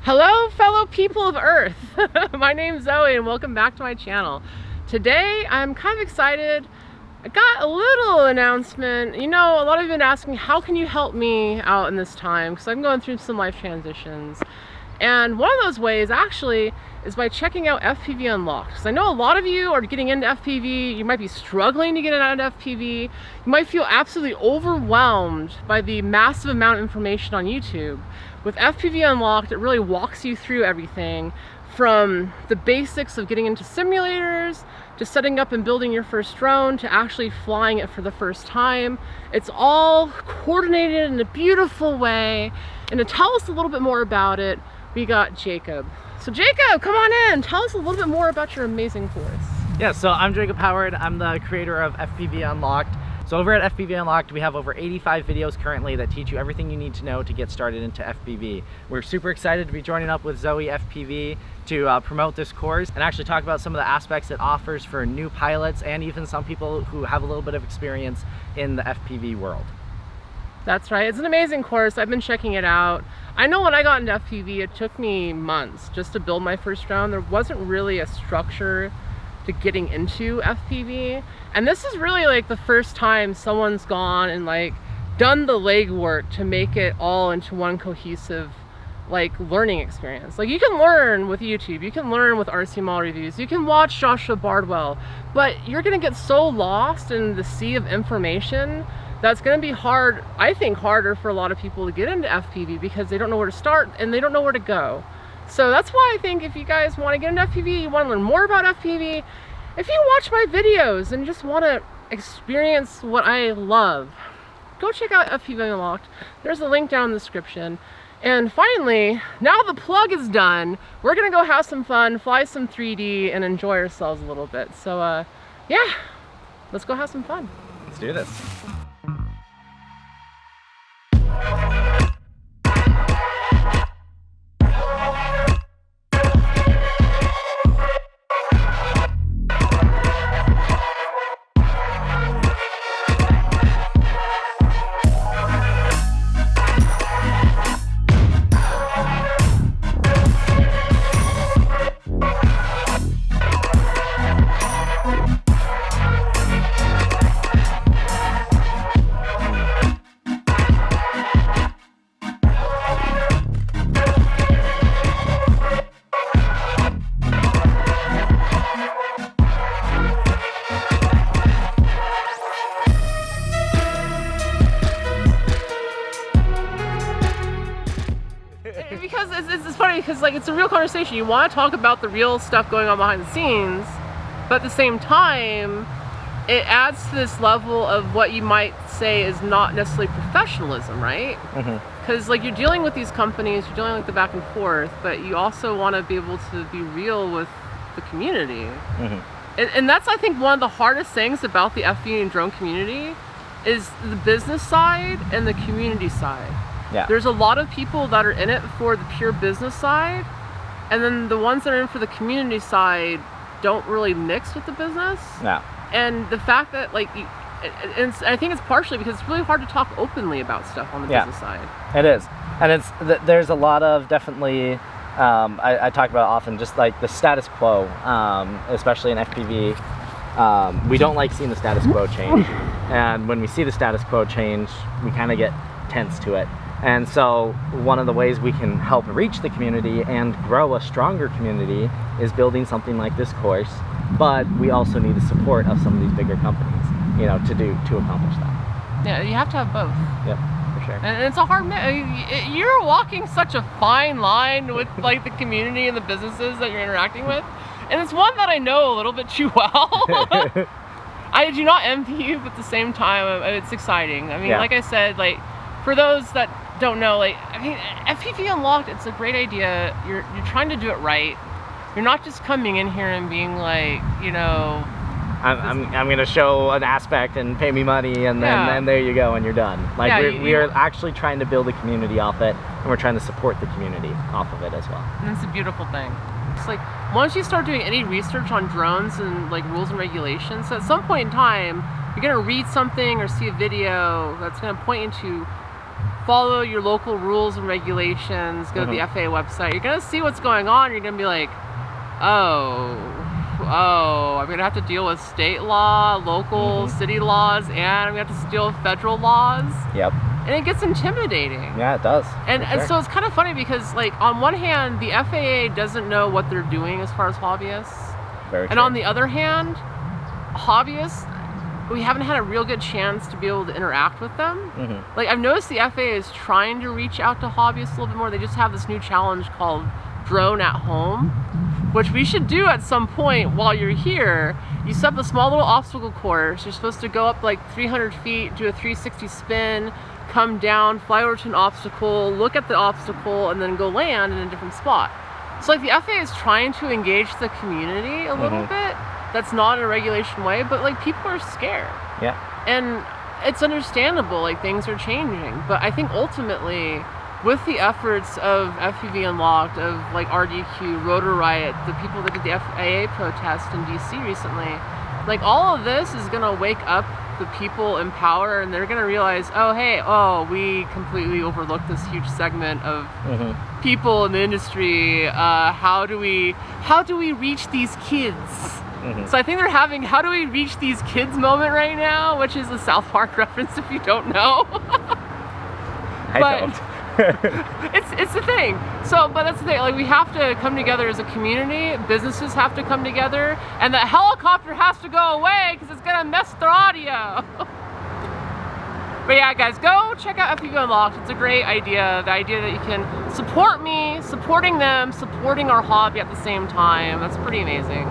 Hello, fellow people of Earth. My name's Zoe and welcome back to my channel. Today, I'm kind of excited. I got a little announcement. You know, a lot of you have been asking, how can you help me out in this time? Because I'm going through some life transitions. And one of those ways, actually, is by checking out FPV Unlocked. Because I know a lot of you are getting into FPV. You might be struggling to get into FPV. You might feel absolutely overwhelmed by the massive amount of information on YouTube. With FPV Unlocked, it really walks you through everything from the basics of getting into simulators, to setting up and building your first drone, to actually flying it for the first time. It's all coordinated in a beautiful way. And to tell us a little bit more about it, we got Jacob. So Jacob, come on in. Tell us a little bit more about your amazing course. Yeah, so I'm Jacob Howard. I'm the creator of FPV Unlocked. So over at FPV Unlocked, we have over 85 videos currently that teach you everything you need to know to get started into FPV. We're super excited to be joining up with Zoe FPV to promote this course and actually talk about some of the aspects it offers for new pilots and even some people who have a little bit of experience in the FPV world. That's right. It's an amazing course. I've been checking it out. I know when I got into FPV, it took me months just to build my first drone. There wasn't really a structure to getting into FPV. And this is really like the first time someone's gone and like done the legwork to make it all into one cohesive like learning experience. Like you can learn with YouTube, you can learn with RC model reviews, you can watch Joshua Bardwell, but you're gonna get so lost in the sea of information that's gonna be hard, I think harder for a lot of people to get into FPV because they don't know where to start and they don't know where to go. So that's why I think if you guys want to get into FPV, you want to learn more about FPV, if you watch my videos and just want to experience what I love, go check out FPV Unlocked. There's a link down in the description. And finally, now the plug is done, we're going to go have some fun, fly some 3D, and enjoy ourselves a little bit. So yeah, let's go have some fun. Let's do this. Because it's funny because like it's a real conversation. You want to talk about the real stuff going on behind the scenes, but at the same time it adds to this level of what you might say is not necessarily professionalism, right? Because like you're dealing with these companies, you're dealing with the back and forth, but you also want to be able to be real with the community. And that's I think one of the hardest things about the FPV and drone community is the business side and the community side. Yeah. There's a lot of people that are in it for the pure business side, and then the ones that are in for the community side don't really mix with the business. No. And the fact that like, and I think it's partially because it's really hard to talk openly about stuff on the business side. It is, and there's a lot of definitely. I talk about often just like the status quo, especially in FPV. We don't like seeing the status quo change, and when we see the status quo change, we kind of get tense to it. And so one of the ways we can help reach the community and grow a stronger community is building something like this course, but we also need the support of some of these bigger companies, you know, to accomplish that. Yeah, you have to have both. Yep, for sure. And it's a hard, you're walking such a fine line with like the community and the businesses that you're interacting with. And it's one that I know a little bit too well. I do not envy you, but at the same time, it's exciting. I mean, like I said, like for those that don't know, like, I mean, FPV Unlocked, it's a great idea. You're trying to do it right. You're not just coming in here and being like, you know, I'm gonna show an aspect and pay me money and then there you go and you're done. Like we are actually trying to build a community off it, and we're trying to support the community off of it as well. And it's a beautiful thing. It's like once you start doing any research on drones and like rules and regulations, so at some point in time you're gonna read something or see a video that's gonna point you to follow your local rules and regulations, go to the FAA website, you're gonna see what's going on. You're gonna be like, oh, I'm gonna have to deal with state law, local city laws, and I'm gonna have to deal with federal laws. Yep. And it gets intimidating. Yeah, it does. And so it's kind of funny because, like, on one hand, the FAA doesn't know what they're doing as far as hobbyists. Very and true. on the other hand, hobbyists, we haven't had a real good chance to be able to interact with them. Like, I've noticed the FAA is trying to reach out to hobbyists a little bit more. They just have this new challenge called Drone at Home, which we should do at some point while you're here. You set up a small little obstacle course. You're supposed to go up like 300 feet, do a 360 spin, come down, fly over to an obstacle, look at the obstacle, and then go land in a different spot. So like the FAA is trying to engage the community a little bit. That's not in a regulation way, but like people are scared. Yeah. And it's understandable, like things are changing. But I think ultimately, with the efforts of FPV Unlocked, of like RDQ, Rotor Riot, the people that did the FAA protest in DC recently, like all of this is gonna wake up the people in power, and they're gonna realize, oh hey, we completely overlooked this huge segment of people in the industry. How do we reach these kids? So I think they're having "how do we reach these kids" moment right now, which is a South Park reference if you don't know. I don't. it's the thing. So, but that's the thing. Like, we have to come together as a community. Businesses have to come together, and that helicopter has to go away because it's gonna mess their audio. But yeah, guys, go check out FPV Unlocked. It's a great idea. The idea that you can support me, supporting them, supporting our hobby at the same time. That's pretty amazing.